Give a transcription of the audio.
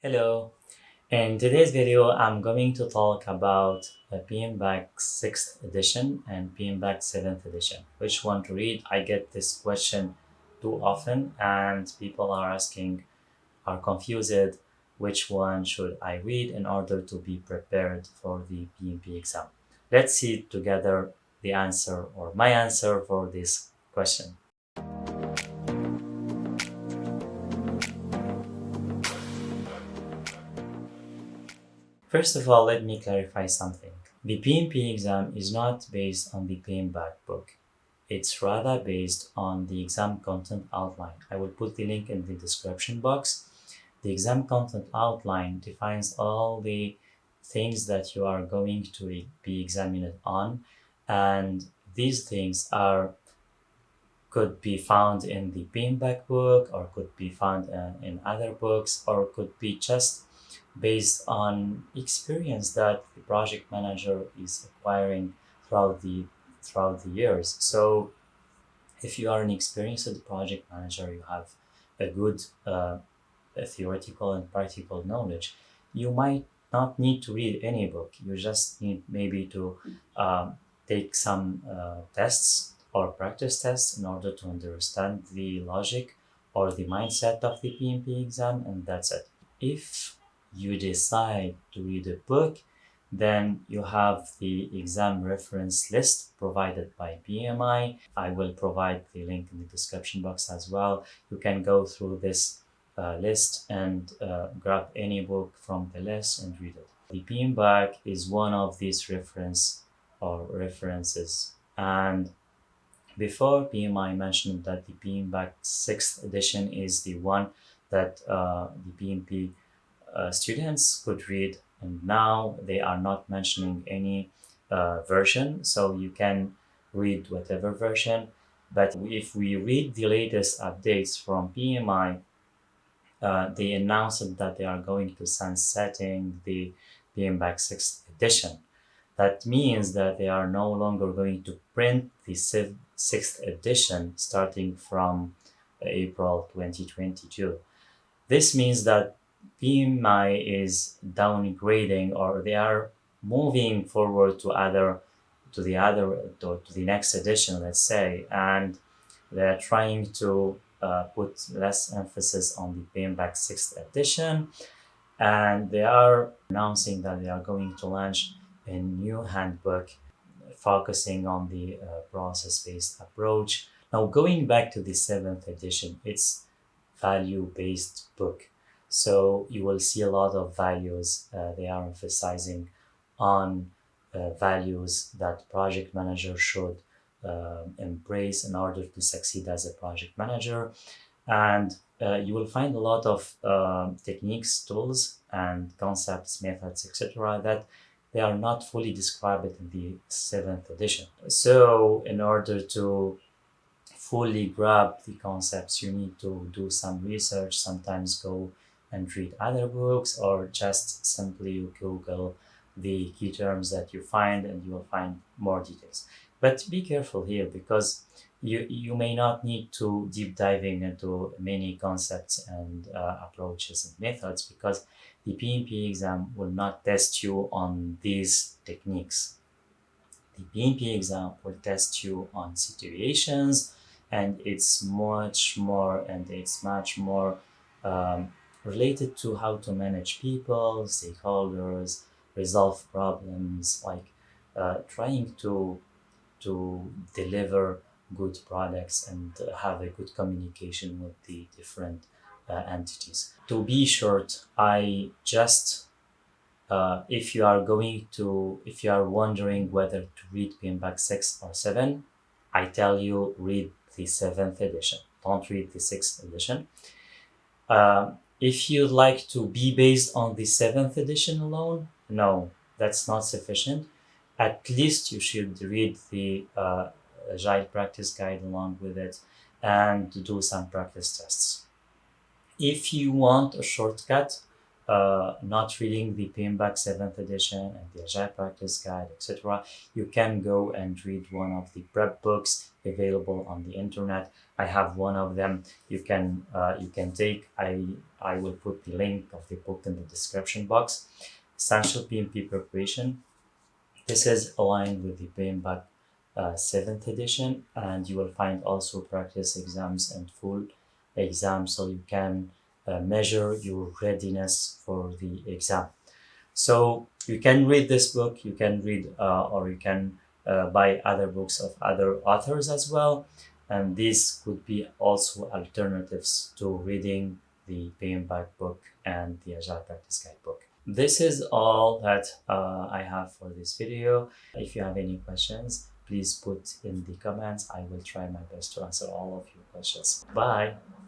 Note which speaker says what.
Speaker 1: Hello. In today's video, I'm going to talk about PMBOK 6th edition and PMBOK 7th edition. Which one to read? I get this question too often, and people are confused. Which one should I read in order to be prepared for the PMP exam? Let's see together the answer or my answer for this question. First of all, let me clarify something. The PMP exam is not based on the PMBOK book. It's rather based on the exam content outline. I will put the link in the description box. The exam content outline defines all the things that you are going to be examined on, and these things are could be found in the PMBOK book or could be found in other books or could be just based on experience that the project manager is acquiring throughout the years. So if you are an experienced project manager, you have a good theoretical and practical knowledge. You might not need to read any book. You just need maybe to take some tests or practice tests in order to understand the logic or the mindset of the PMP exam, and that's it. If you decide to read a book, then you have the exam reference list provided by PMI. I will provide the link in the description box as well. You can go through this list and grab any book from the list and read it. The PMBOK is one of these references. And before, PMI mentioned that the PMBOK 6th edition is the one that the PMP students could read, and now they are not mentioning any version, so you can read whatever version. But if we read the latest updates from PMI, they announced that they are going to sunsetting the PMBOK 6th edition. That means that they are no longer going to print the 6th edition starting from April 2022. This means that PMI is downgrading, or they are moving forward to the next edition, let's say, and they're trying to put less emphasis on the PMBOK 6th edition, and they are announcing that they are going to launch a new handbook focusing on the process-based approach. Now, going back to the 7th edition, it's value-based book. So you will see a lot of values. They are emphasizing on values that project manager should embrace in order to succeed as a project manager. And you will find a lot of techniques, tools, and concepts, methods, etc. that they are not fully described in the 7th edition. So in order to fully grab the concepts, you need to do some research, sometimes go and read other books, or just simply Google the key terms that you find and you will find more details. But be careful here, because you may not need to deep diving into many concepts and approaches and methods, because the PMP exam will not test you on these techniques. The PMP exam will test you on situations, and it's much more related to how to manage people, stakeholders, resolve problems, like trying to deliver good products and have a good communication with the different entities. To be short, I just if you are wondering whether to read PMBOK 6 or 7, I tell you, read the 7th edition. Don't read the 6th edition. If you'd like to be based on the 7th edition alone, no, that's not sufficient. At least you should read the Agile Practice Guide along with it and do some practice tests. If you want a shortcut, not reading the PMBOK 7th edition and the Agile Practice Guide, etc., you can go and read one of the prep books available on the internet. I have one of them. You can take. I will put the link of the book in the description box. Essential PMP Preparation. This is aligned with the PMBOK 7th edition, and you will find also practice exams and full exams, so you can measure your readiness for the exam. So you can read this book, you can read or you can buy other books of other authors as well. And these could be also alternatives to reading the PMBOK book and the Agile Practice Guide book. This is all that I have for this video. If you have any questions, please put in the comments. I will try my best to answer all of your questions. Bye.